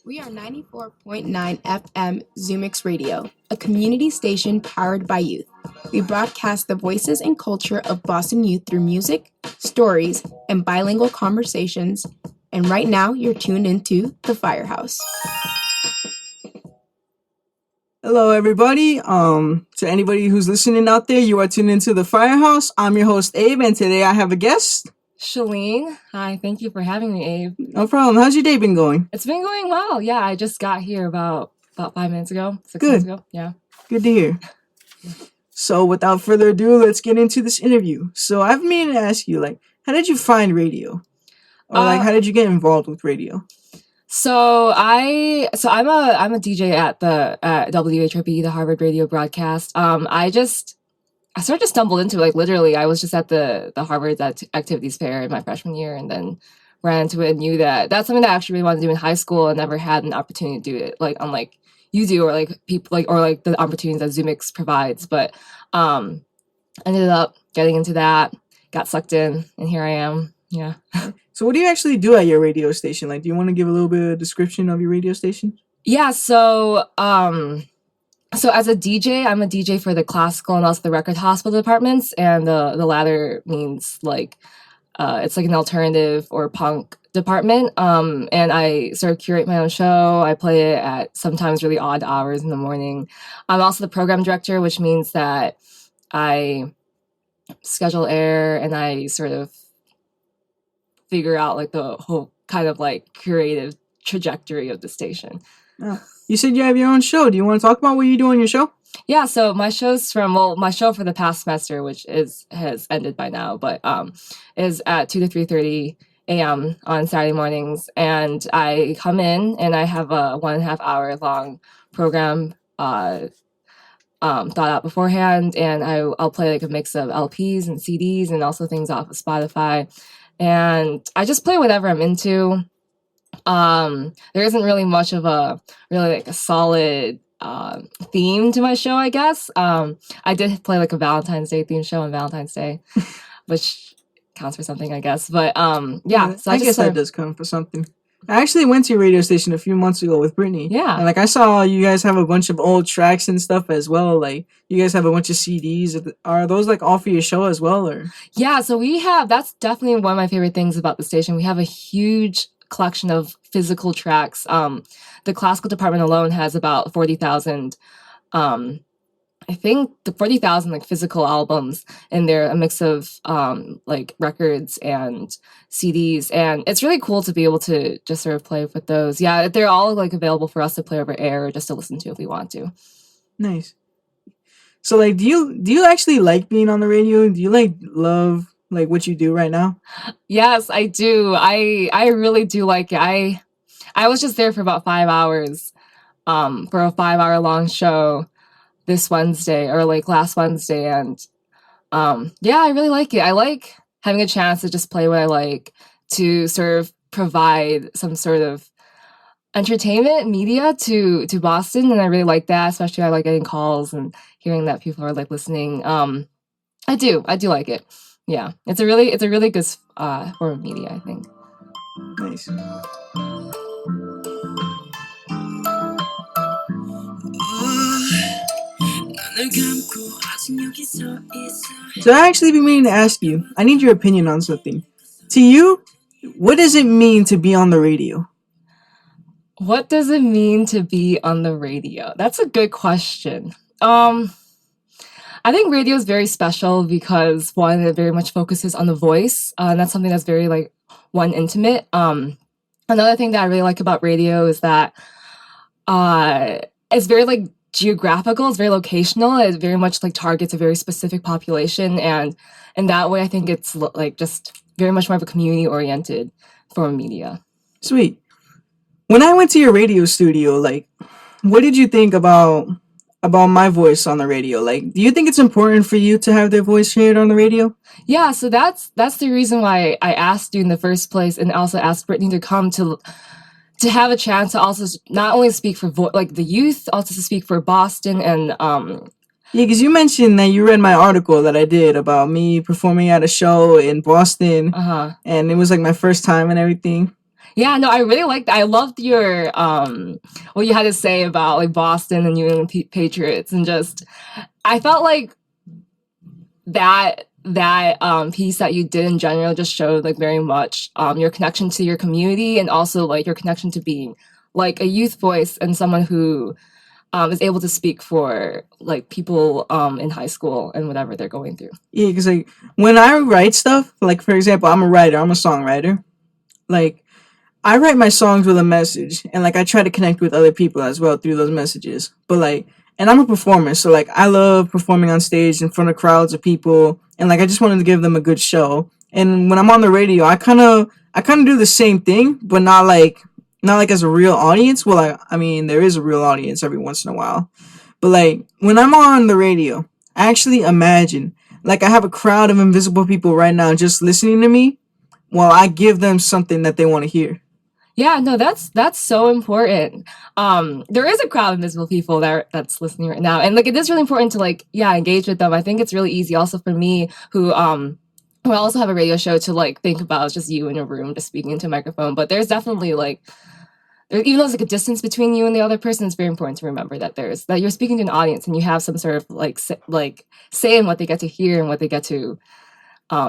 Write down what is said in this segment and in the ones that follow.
We are 94.9 FM Zoomix Radio, a community station powered by youth. We broadcast the voices and culture of Boston youth through music, stories, and bilingual conversations. And right now, you're tuned into The Firehouse. Hello, everybody. To anybody who's listening out there, you are tuned into The Firehouse. I'm your host, Abe, and today I have a guest. Shalene. Hi, thank you for having me, Abe. No problem. How's your day been going? It's been going well. Yeah, I just got here about 5 minutes ago, 6 Good. minutes ago. Yeah. Good to hear. So without further ado, let's get into this interview. So I've been meaning to ask you, how did you find radio? Or how did you get involved with radio? So I'm a DJ at the WHRB, the Harvard Radio Broadcast. I sort of just stumbled into it. Literally, I was just at the Harvard Activities Fair in my freshman year, and then ran into it and knew that that's something that I actually really wanted to do in high school, and never had an opportunity to do it unlike you do, or people or the opportunities that Zoomix provides. But ended up getting into that, got sucked in, and here I am. Yeah. So what do you actually do at your radio station? Do you want to give a little bit of description of your radio station? Yeah. So as a DJ, I'm a DJ for the classical and also the record hospital departments, and the latter means it's an alternative or punk department. And I sort of curate my own show. I play it at sometimes really odd hours in the morning. I'm also the program director, which means that I schedule air and I sort of figure out the whole kind of creative trajectory of the station. Oh. You said you have your own show. Do you want to talk about what you do on your show? Yeah, so my show for the past semester, which has ended by now, but is at 2 to 3:30 a.m. on Saturday mornings, and I come in and I have a 1.5 hour long program thought out beforehand, and I'll play a mix of LPs and CDs and also things off of Spotify, and I just play whatever I'm into. There isn't really much of a solid theme to my show, I guess. I did play a Valentine's Day theme show on Valentine's Day, which counts for something, I guess. But yeah, so I guess that does count for something. I actually went to your radio station a few months ago with Brittany. Yeah. And I saw you guys have a bunch of old tracks and stuff as well. You guys have a bunch of CDs. Are those all for your show as well, or? Yeah, so that's definitely one of my favorite things about the station. We have a huge collection of physical tracks. The classical department alone has about 40,000 I think the 40,000 physical albums, and they're a mix of records and CDs, and it's really cool to be able to just sort of play with those. Yeah, they're all available for us to play over air or just to listen to if we want to. Nice. So do you actually like being on the radio? Do you love what you do right now? Yes, I do. I really do like it. I was just there for about 5 hours for a 5 hour long show this Wednesday or last Wednesday, and yeah, I really like it. I like having a chance to just play what I like, to sort of provide some sort of entertainment media to Boston, and I really like that. Especially I like getting calls and hearing that people are listening. I do like it. Yeah, it's a really good form of media, I think. Nice. So I actually been meaning to ask you, I need your opinion on something. To you, what does it mean to be on the radio? What does it mean to be on the radio? That's a good question. I think radio is very special because, one, it very much focuses on the voice, and that's something that's very intimate. Another thing that I really like about radio is that it's very geographical, it's very locational, it very much targets a very specific population, and in that way I think it's just very much more of a community oriented form of media. Sweet. When I went to your radio studio, what did you think about my voice on the radio? Do you think it's important for you to have their voice heard on the radio? Yeah, so that's the reason why I asked you in the first place, and also asked Brittany to come to have a chance to also not only speak for the youth, also to speak for Boston. And yeah, because you mentioned that you read my article that I did about me performing at a show in Boston, and it was my first time and everything. Yeah, no, I really liked. I loved your what you had to say about like Boston and New England Patriots, and just I felt like that piece that you did in general just showed like very much your connection to your community, and also like your connection to being like a youth voice and someone who is able to speak for like people in high school and whatever they're going through. Yeah, because like when I write stuff, like for example, I'm a writer, I'm a songwriter. Like I write my songs with a message, and like I try to connect with other people as well through those messages. But like, and I'm a performer, so like I love performing on stage in front of crowds of people, and like I just wanted to give them a good show. And when I'm on the radio, I kind of do the same thing, but not like as a real audience. Well, I mean there is a real audience every once in a while, but like when I'm on the radio, I actually imagine like I have a crowd of invisible people right now just listening to me while I give them something that they want to hear. Yeah, no, that's so important. There is a crowd of invisible people that's listening right now, and like it is really important to like engage with them. I think it's really easy also for me who I also have a radio show to like think about just you in a room just speaking into a microphone. But there's definitely like even though there's like a distance between you and the other person, it's very important to remember that you're speaking to an audience and you have some sort of like say in what they get to hear and what they get to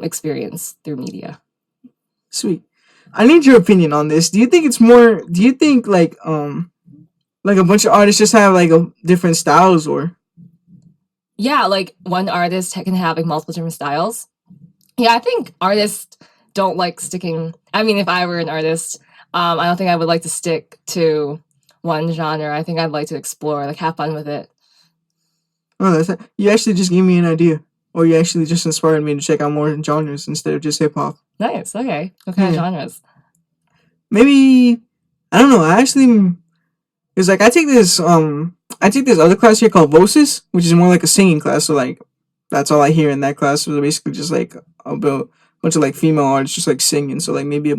experience through media. Sweet. I need your opinion on this. Do you think it's more? Do you think like a bunch of artists just have like different styles, or Yeah, like one artist can have like multiple different styles. Yeah, I think artists don't like sticking. I mean, if I were an artist, I don't think I would like to stick to one genre. I think I'd like to explore, like have fun with it. oh, you actually just gave me an idea, or you actually just inspired me to check out more genres instead of just hip hop. Nice. Okay. What kind of Yeah, genres? maybe I don't know. I actually because like I take this other class here called Voces, which is more like a singing class. So like that's all I hear in that class. So basically just like about a bunch of like female artists just like singing. So like maybe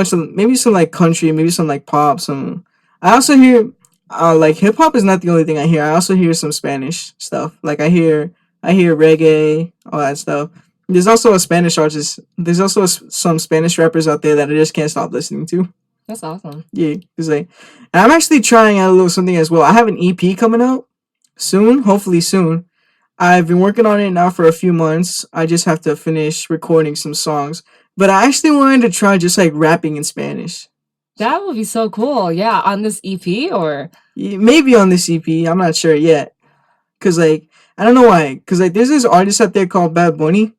some like country, maybe some like pop. Some I also hear like hip hop is not the only thing I hear. I also hear some Spanish stuff. Like I hear reggae, all that stuff. There's also a Spanish artist. There's also some Spanish rappers out there that I just can't stop listening to. That's awesome. Yeah, because like, and I'm actually trying out a little something as well. I have an EP coming out soon, hopefully soon. I've been working on it now for a few months. I just have to finish recording some songs. But I actually wanted to try just like rapping in Spanish. That would be so cool. Yeah, on this EP or Yeah, maybe on this EP, I'm not sure yet. Cause like I don't know why. Cause like there's this artist out there called Bad Bunny,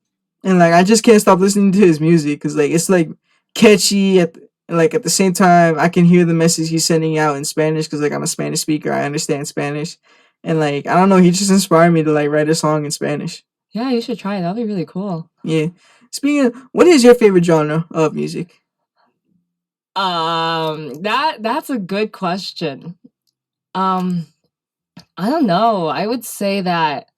and like I just can't stop listening to his music. Cause like it's like catchy like at the same time I can hear the message he's sending out in Spanish. Cause like I'm a Spanish speaker, I understand Spanish, and like I don't know, he just inspired me to like write a song in Spanish. yeah, you should try it. That'd be really cool. Yeah. Speaking of, what is your favorite genre of music? That's a good question. Um, I don't know. I would say that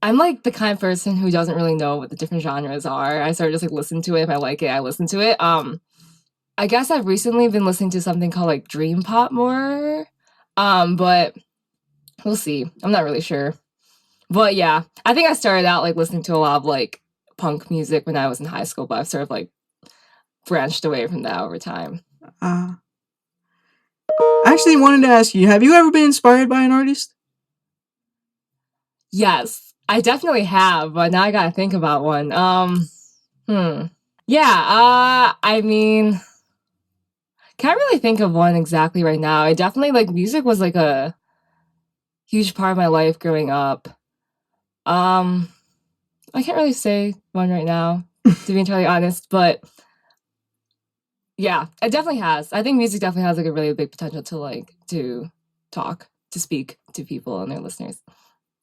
I'm like the kind of person who doesn't really know what the different genres are. I sort of just like listen to it. If I like it, I listen to it. I guess I've recently been listening to something called like dream pop more. But we'll see. I'm not really sure. But yeah, I think I started out like listening to a lot of like punk music when I was in high school, but I've sort of like branched away from that over time. Uh, I actually wanted to ask you, have you ever been inspired by an artist? Yes, I definitely have, but now I gotta think about one. Hmm. Yeah, I mean, can't really think of one exactly right now. I definitely like music was like a huge part of my life growing up. Um, I can't really say one right now, to be entirely honest, but yeah, it definitely has. I think music definitely has like a really big potential to like to talk, to speak to people and their listeners.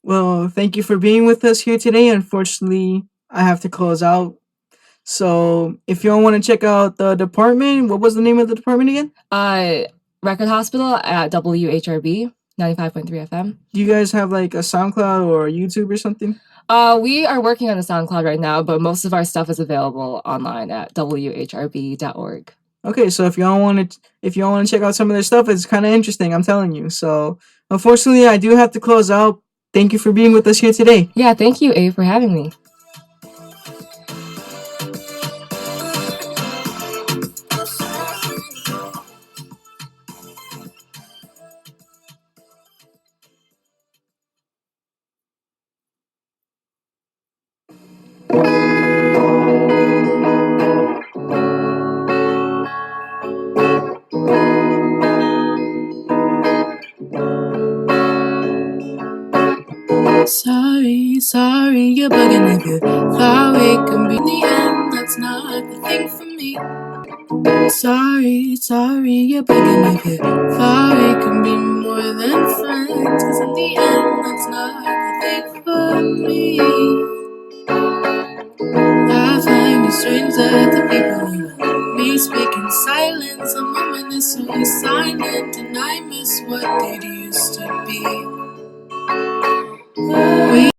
Well, thank you for being with us here today. Unfortunately, I have to close out. So, if y'all want to check out the department, what was the name of the department again? Uh, Record Hospital at WHRB 95.3 FM. Do you guys have like a SoundCloud or YouTube or something? We are working on a SoundCloud right now, but most of our stuff is available online at whrb.org. Okay, so if y'all want to check out some of their stuff, it's kind of interesting. I'm telling you. So, unfortunately, I do have to close out. Thank you for being with us here today. Yeah, thank you, Abe, for having me. Sorry, you're bugging if you thought we could be in the end. That's not the thing for me. Sorry, you're bugging if you thought we could be more than friends. Cause in the end, that's not the thing for me. I find it strange that the people around me speak in silence. I'm ominously silent, and I miss what it used to be. We